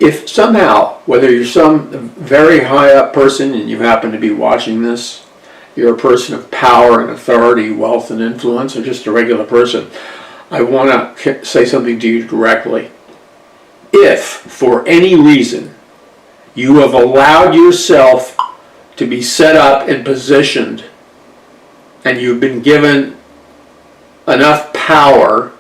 If somehow, whether you're some very high up person and you happen to be watching this, you're a person of power and authority, wealth and influence, or just a regular person, I want to say something to you directly. If, for any reason, you have allowed yourself to be set up and positioned, and you've been given enough power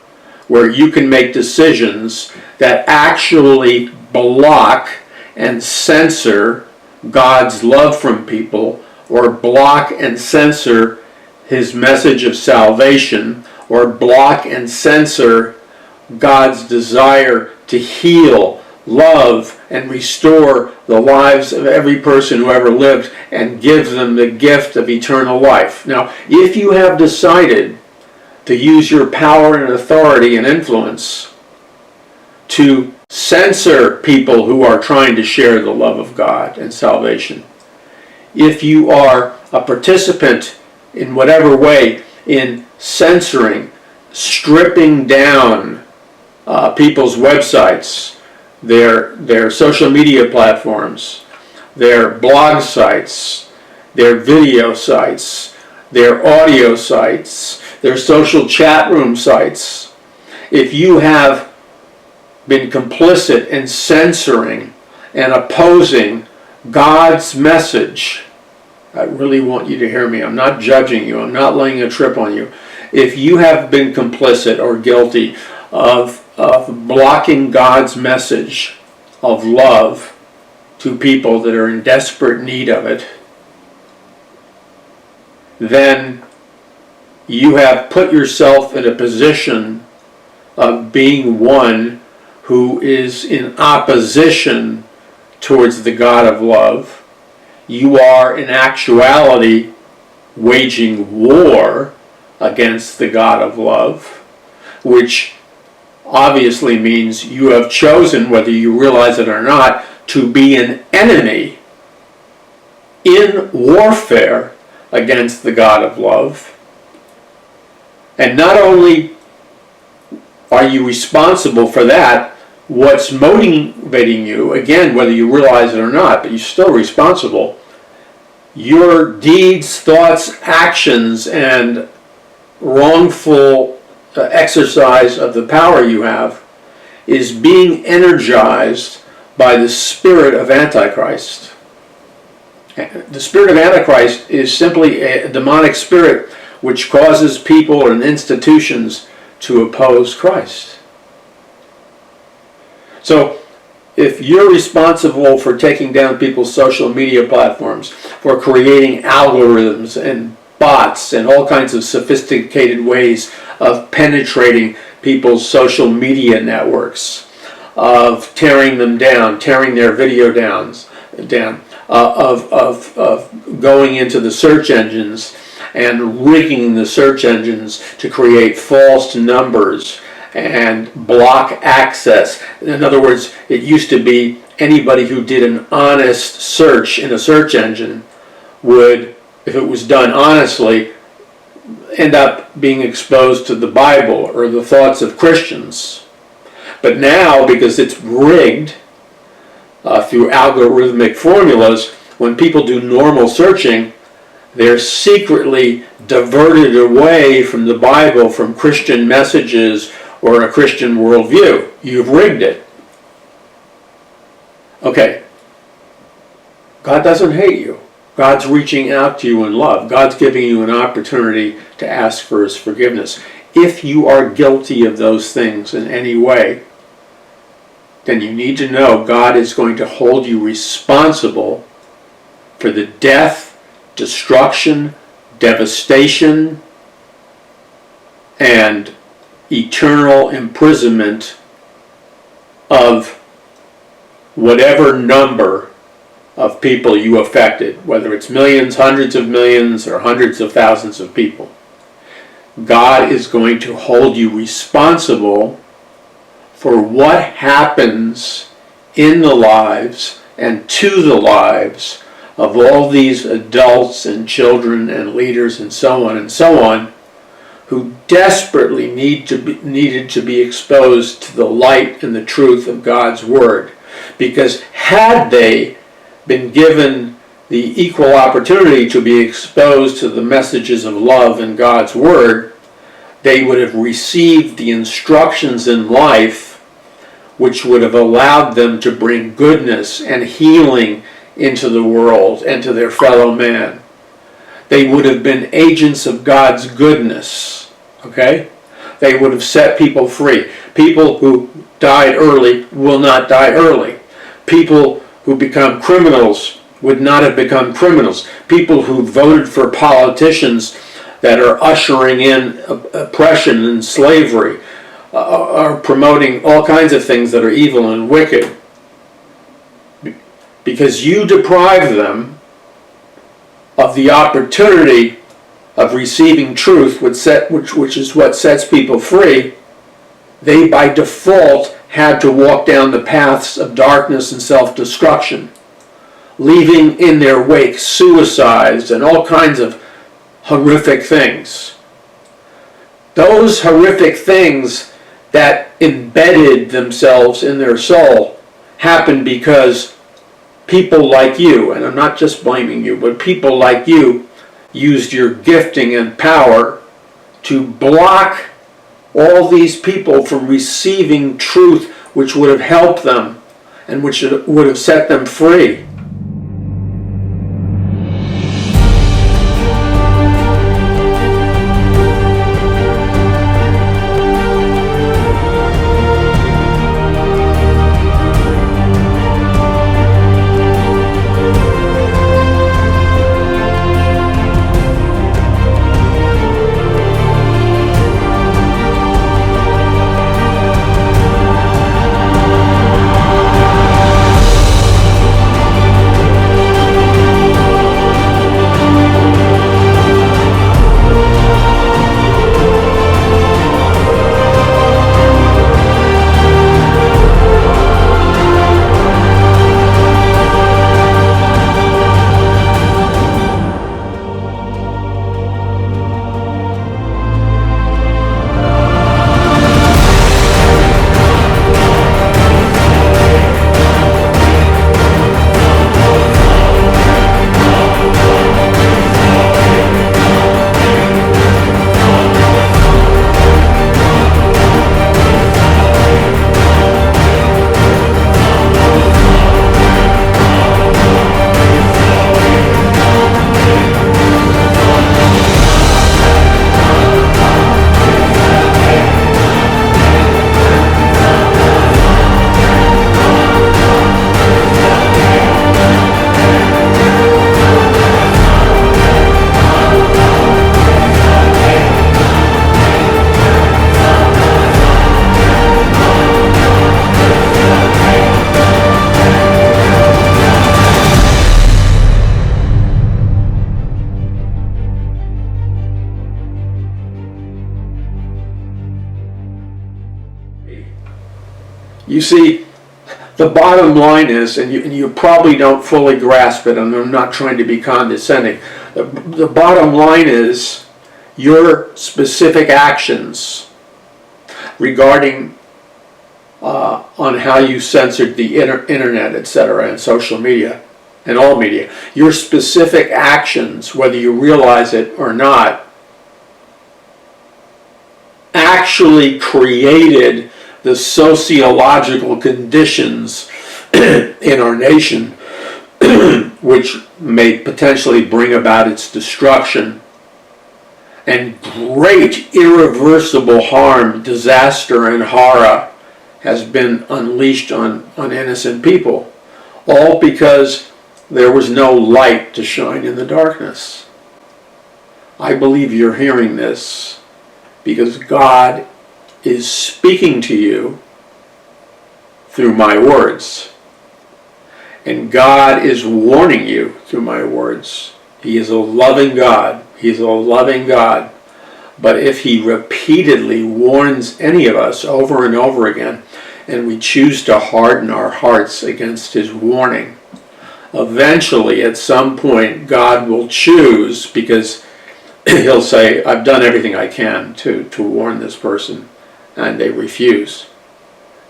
where you can make decisions that actually block and censor God's love from people, or block and censor His message of salvation, or block and censor God's desire to heal, love, and restore the lives of every person who ever lived and give them the gift of eternal life. Now, if you have decided to use your power and authority and influence to censor people who are trying to share the love of God and salvation, if you are a participant in whatever way in censoring, stripping down people's websites, their social media platforms, their blog sites, their video sites, their audio sites, their social chat room sites, if you have been complicit in censoring and opposing God's message, I really want you to hear me. I'm not judging you. I'm not laying a trip on you. If you have been complicit or guilty of blocking God's message of love to people that are in desperate need of it, then you have put yourself in a position of being one who is in opposition towards the God of love. You are in actuality waging war against the God of love, which obviously means you have chosen, whether you realize it or not, to be an enemy in warfare against the God of love. And not only are you responsible for that, what's motivating you, again, whether you realize it or not, but you're still responsible, your deeds, thoughts, actions, and wrongful exercise of the power you have is being energized by the spirit of Antichrist. The spirit of Antichrist is simply a demonic spirit which causes people and institutions to oppose Christ. So, if you're responsible for taking down people's social media platforms, for creating algorithms and bots and all kinds of sophisticated ways of penetrating people's social media networks, of tearing them down, tearing their video down, of going into the search engines and rigging the search engines to create false numbers and block access. In other words, it used to be anybody who did an honest search in a search engine would, if it was done honestly, end up being exposed to the Bible or the thoughts of Christians. But now, because it's rigged through algorithmic formulas, when people do normal searching, they're secretly diverted away from the Bible, from Christian messages or a Christian worldview. You've rigged it. Okay. God doesn't hate you. God's reaching out to you in love. God's giving you an opportunity to ask for His forgiveness. If you are guilty of those things in any way, then you need to know God is going to hold you responsible for the death, destruction, devastation, and eternal imprisonment of whatever number of people you affected, whether it's millions, hundreds of millions, or hundreds of thousands of people. God is going to hold you responsible for what happens in the lives and to the lives of all these adults and children and leaders and so on, who desperately needed to be exposed to the light and the truth of God's Word. Because had they been given the equal opportunity to be exposed to the messages of love in God's Word, they would have received the instructions in life which would have allowed them to bring goodness and healing into the world and to their fellow man. They would have been agents of God's goodness, okay? They would have set people free. People who died early will not die early. People who become criminals would not have become criminals. People who voted for politicians that are ushering in oppression and slavery are promoting all kinds of things that are evil and wicked. Because you deprive them of the opportunity of receiving truth, which is what sets people free, they by default had to walk down the paths of darkness and self-destruction, leaving in their wake suicides and all kinds of horrific things. Those horrific things that embedded themselves in their soul happened because people like you, and I'm not just blaming you, but people like you used your gifting and power to block all these people from receiving truth which would have helped them and which would have set them free. You see, the bottom line is, and you probably don't fully grasp it, and I'm not trying to be condescending, the bottom line is your specific actions regarding on how you censored the internet, etc., and social media, and all media. Your specific actions, whether you realize it or not, actually created the sociological conditions in our nation which may potentially bring about its destruction. And great irreversible harm, disaster, and horror has been unleashed on innocent people, all because there was no light to shine in the darkness. I believe you're hearing this because God is speaking to you through my words. And God is warning you through my words. He is a loving God. He's a loving God. But if he repeatedly warns any of us over and over again, and we choose to harden our hearts against his warning, eventually at some point God will choose, because he'll say, I've done everything I can to warn this person, and they refuse.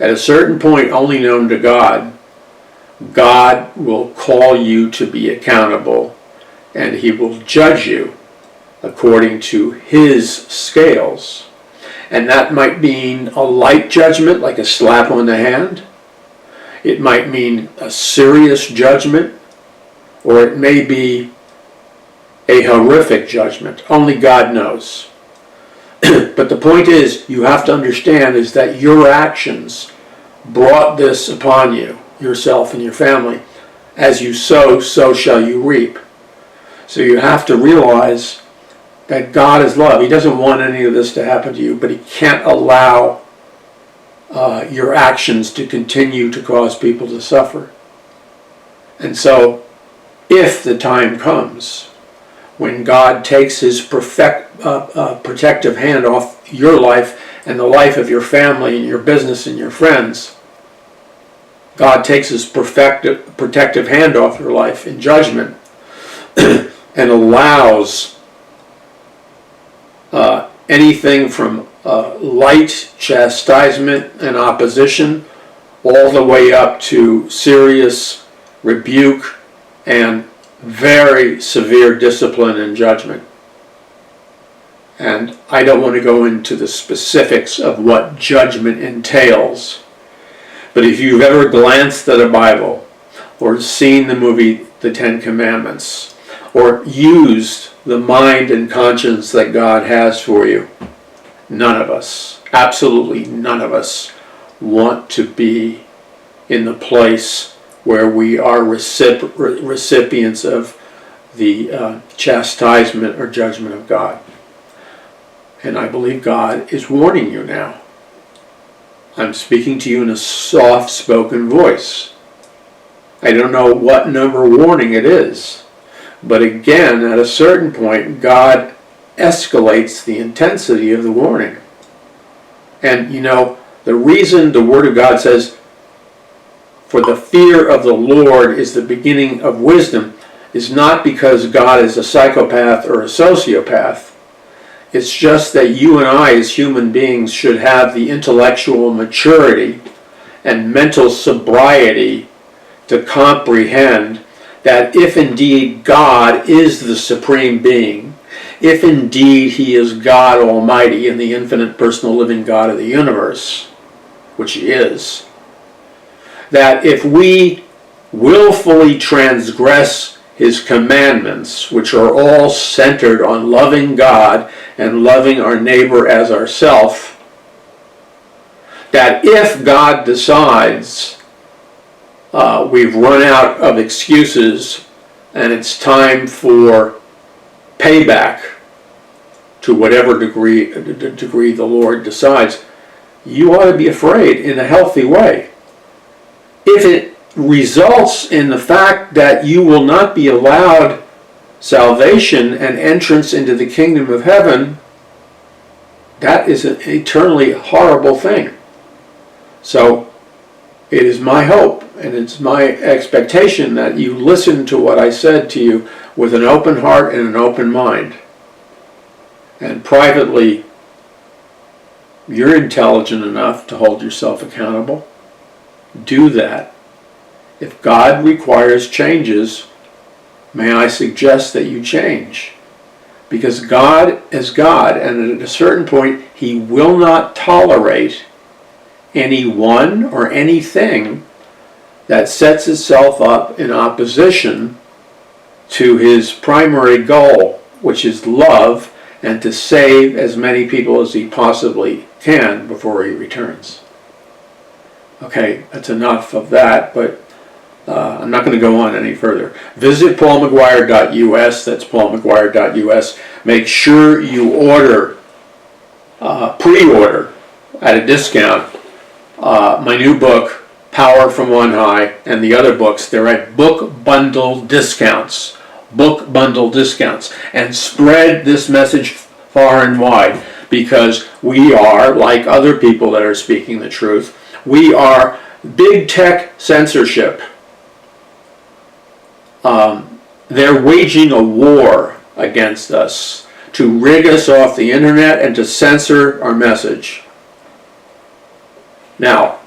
At a certain point, only known to God, God will call you to be accountable, and he will judge you according to his scales. And that might mean a light judgment, like a slap on the hand. It might mean a serious judgment, or it may be a horrific judgment. Only God knows. But the point is, you have to understand is that your actions brought this upon you, yourself and your family. As you sow, so shall you reap. So you have to realize that God is love. He doesn't want any of this to happen to you, but he can't allow your actions to continue to cause people to suffer. And so, if the time comes when God takes his protective hand off your life and the life of your family and your business and your friends, God takes his protective hand off your life in judgment and allows anything from light chastisement and opposition all the way up to serious rebuke and very severe discipline and judgment. And I don't want to go into the specifics of what judgment entails, but if you've ever glanced at a Bible or seen the movie The Ten Commandments or used the mind and conscience that God has for you, none of us, absolutely none of us, want to be in the place where we are recipients of the chastisement or judgment of God. And I believe God is warning you now. I'm speaking to you in a soft-spoken voice. I don't know what number warning it is, but again, at a certain point, God escalates the intensity of the warning. And you know, the reason the Word of God says, for the fear of the Lord is the beginning of wisdom, is not because God is a psychopath or a sociopath. It's just that you and I as human beings should have the intellectual maturity and mental sobriety to comprehend that if indeed God is the supreme being, if indeed he is God Almighty and the infinite personal living God of the universe, which he is, that if we willfully transgress his commandments, which are all centered on loving God and loving our neighbor as ourself, that if God decides we've run out of excuses and it's time for payback to whatever degree the Lord decides, you ought to be afraid in a healthy way. If it results in the fact that you will not be allowed salvation and entrance into the kingdom of heaven, that is an eternally horrible thing. So it is my hope and it's my expectation that you listen to what I said to you with an open heart and an open mind. And privately, you're intelligent enough to hold yourself accountable. Do that. If God requires changes, may I suggest that you change. Because God is God, and at a certain point, he will not tolerate anyone or anything that sets itself up in opposition to his primary goal, which is love, and to save as many people as he possibly can before he returns. Okay, that's enough of that, but I'm not going to go on any further. Visit paulmcguire.us, that's paulmcguire.us. Make sure you order, pre-order at a discount, my new book, Power from On High, and the other books. They're at book bundle discounts. Book bundle discounts. And spread this message far and wide, because we are, like other people that are speaking the truth, we are big tech censorship. They're waging a war against us to rig us off the internet and to censor our message. Now,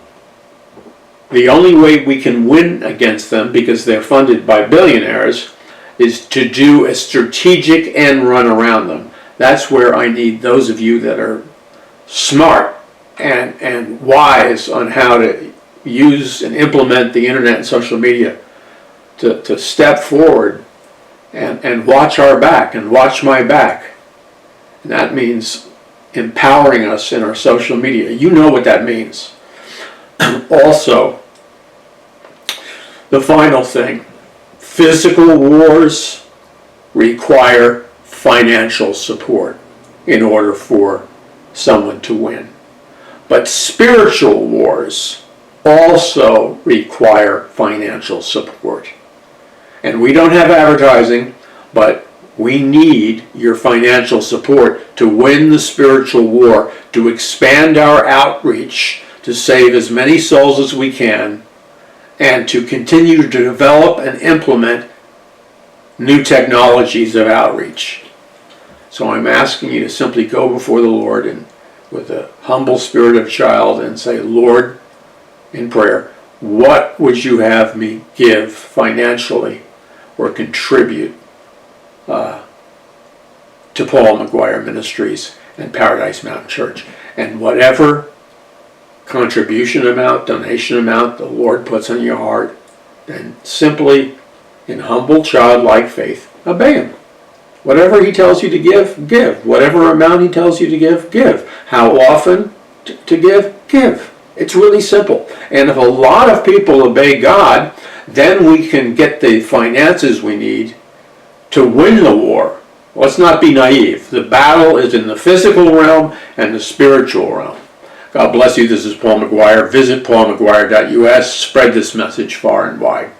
the only way we can win against them, because they're funded by billionaires, is to do a strategic end run around them. That's where I need those of you that are smart and wise on how to use and implement the internet and social media to step forward and watch our back and watch my back. And that means empowering us in our social media. You know what that means. Also, the final thing, physical wars require financial support in order for someone to win. But spiritual wars also require financial support. And we don't have advertising, but we need your financial support to win the spiritual war, to expand our outreach, to save as many souls as we can, and to continue to develop and implement new technologies of outreach. So I'm asking you to simply go before the Lord and with a humble spirit of a child and say, Lord, in prayer, what would you have me give financially or contribute to Paul McGUIRE Ministries and Paradise Mountain Church? And whatever contribution amount, donation amount the Lord puts on your heart, then simply, in humble childlike faith, obey Him. Whatever He tells you to give, give. Whatever amount He tells you to give. How often to give, give. It's really simple. And if a lot of people obey God, then we can get the finances we need to win the war. Let's not be naive. The battle is in the physical realm and the spiritual realm. God bless you. This is Paul McGUIRE. Visit paulmcguire.us. Spread this message far and wide.